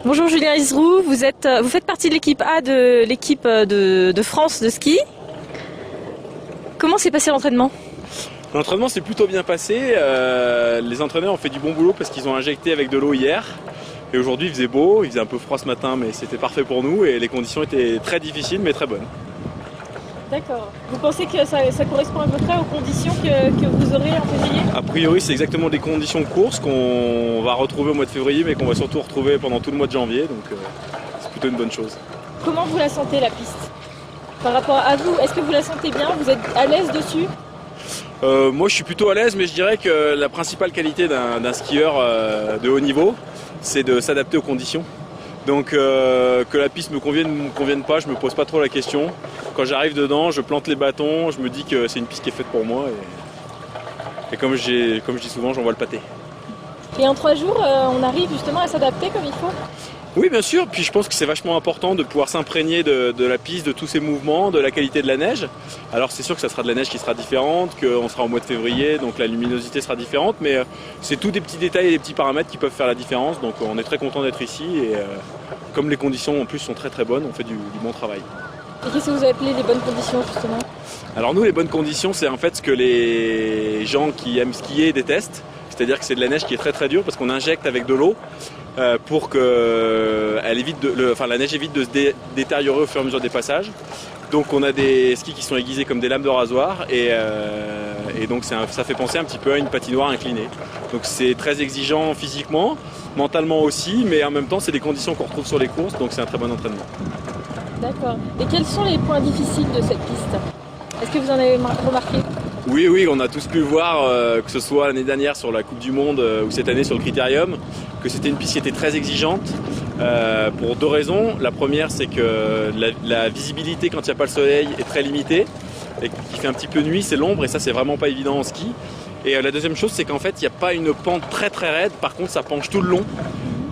Bonjour Julien Isrou, vous faites partie de l'équipe A de l'équipe de France de ski. Comment s'est passé l'entraînement? L'entraînement s'est plutôt bien passé. Les entraîneurs ont fait du bon boulot parce qu'ils ont injecté avec de l'eau hier. Et aujourd'hui il faisait beau, il faisait un peu froid ce matin mais c'était parfait pour nous et les conditions étaient très difficiles mais très bonnes. D'accord. Vous pensez que ça correspond à peu près aux conditions que vous aurez en février? A priori c'est exactement des conditions de course qu'on va retrouver au mois de février mais qu'on va surtout retrouver pendant tout le mois de janvier, donc c'est plutôt une bonne chose. Comment vous la sentez la piste? Par rapport à vous, est-ce que vous la sentez bien? Vous êtes à l'aise dessus? Moi je suis plutôt à l'aise mais je dirais que la principale qualité d'un skieur de haut niveau c'est de s'adapter aux conditions. Donc que la piste me convienne ou ne me convienne pas, je me pose pas trop la question. Quand j'arrive dedans, je plante les bâtons, je me dis que c'est une piste qui est faite pour moi et comme je dis souvent, j'envoie le pâté. Et en 3 jours, on arrive justement à s'adapter comme il faut? Oui bien sûr, puis je pense que c'est vachement important de pouvoir s'imprégner de la piste, de tous ses mouvements, de la qualité de la neige. Alors c'est sûr que ça sera de la neige qui sera différente, qu'on sera au mois de février, donc la luminosité sera différente, mais c'est tous des petits détails et des petits paramètres qui peuvent faire la différence, donc on est très content d'être ici et comme les conditions en plus sont très très bonnes, on fait du bon travail. Et qu'est-ce que vous appelez les bonnes conditions justement? Alors nous les bonnes conditions c'est en fait ce que les gens qui aiment skier détestent, c'est-à-dire que c'est de la neige qui est très très dure parce qu'on injecte avec de l'eau pour que la neige évite de se détériorer au fur et à mesure des passages. Donc on a des skis qui sont aiguisés comme des lames de rasoir et donc ça fait penser un petit peu à une patinoire inclinée. Donc c'est très exigeant physiquement, mentalement aussi, mais en même temps c'est des conditions qu'on retrouve sur les courses, donc c'est un très bon entraînement. D'accord. Et quels sont les points difficiles de cette piste? Est-ce que vous en avez remarqué? Oui, on a tous pu voir, que ce soit l'année dernière sur la Coupe du Monde ou cette année sur le Critérium, que c'était une piste qui était très exigeante pour 2 raisons. La première, c'est que la visibilité quand il n'y a pas le soleil est très limitée et qu'il fait un petit peu nuit, c'est l'ombre et ça c'est vraiment pas évident en ski. Et la deuxième chose, c'est qu'en fait, il n'y a pas une pente très très raide, par contre ça penche tout le long.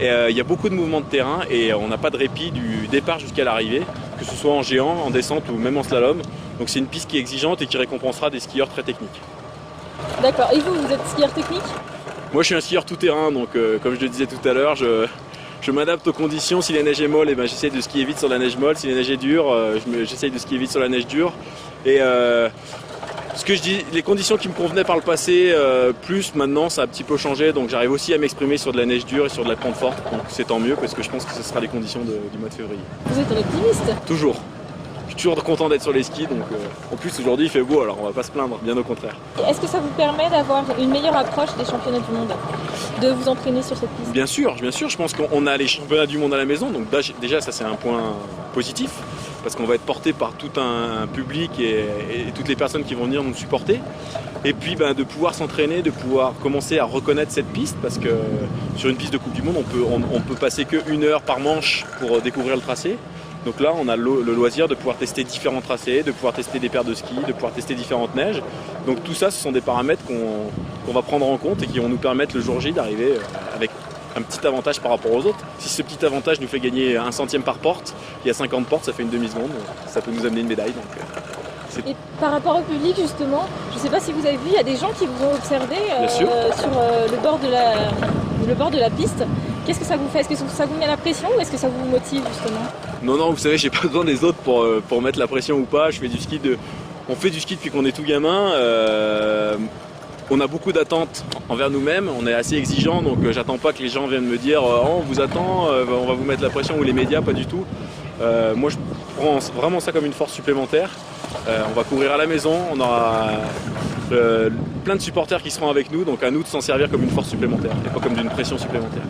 Et il y a beaucoup de mouvements de terrain et on n'a pas de répit du départ jusqu'à l'arrivée, que ce soit en géant, en descente ou même en slalom. Donc c'est une piste qui est exigeante et qui récompensera des skieurs très techniques. D'accord. Et vous êtes skieur technique? Moi je suis un skieur tout terrain, donc comme je le disais tout à l'heure, je m'adapte aux conditions. Si la neige est molle, j'essaie de skier vite sur la neige molle. Si la neige est dure, j'essaie de skier vite sur la neige dure. Et ce que je dis, les conditions qui me convenaient par le passé, plus maintenant ça a un petit peu changé, donc j'arrive aussi à m'exprimer sur de la neige dure et sur de la pente forte, donc c'est tant mieux parce que je pense que ce sera les conditions du mois de février. Vous êtes un optimiste? Toujours. Je suis toujours content d'être sur les skis, donc en plus aujourd'hui il fait beau, alors on va pas se plaindre, bien au contraire. Est-ce que ça vous permet d'avoir une meilleure approche des championnats du monde, de vous entraîner sur cette piste? Bien sûr, je pense qu'on a les championnats du monde à la maison, donc déjà ça c'est un point positif, parce qu'on va être porté par tout un public et toutes les personnes qui vont venir nous supporter. Et puis de pouvoir s'entraîner, de pouvoir commencer à reconnaître cette piste, parce que sur une piste de Coupe du Monde, on peut passer que 1 heure par manche pour découvrir le tracé. Donc là, on a le loisir de pouvoir tester différents tracés, de pouvoir tester des paires de skis, de pouvoir tester différentes neiges. Donc tout ça, ce sont des paramètres qu'on va prendre en compte et qui vont nous permettre le jour J d'arriver avec un petit avantage par rapport aux autres. Si ce petit avantage nous fait gagner 1 centième par porte, il y a 50 portes, ça fait une demi-seconde, ça peut nous amener une médaille. Et par rapport au public justement, je ne sais pas si vous avez vu, il y a des gens qui vous ont observé sur le bord de la piste. Qu'est-ce que ça vous fait? Est-ce que ça vous met la pression ou est-ce que ça vous motive justement? Non, vous savez, j'ai pas besoin des autres pour mettre la pression ou pas. On fait du ski depuis qu'on est tout gamin. On a beaucoup d'attentes envers nous-mêmes, on est assez exigeants, donc j'attends pas que les gens viennent me dire oh, on vous attend, on va vous mettre la pression, ou les médias, pas du tout. Moi je prends vraiment ça comme une force supplémentaire. On va courir à la maison, on aura plein de supporters qui seront avec nous, donc à nous de s'en servir comme une force supplémentaire et pas comme d'une pression supplémentaire.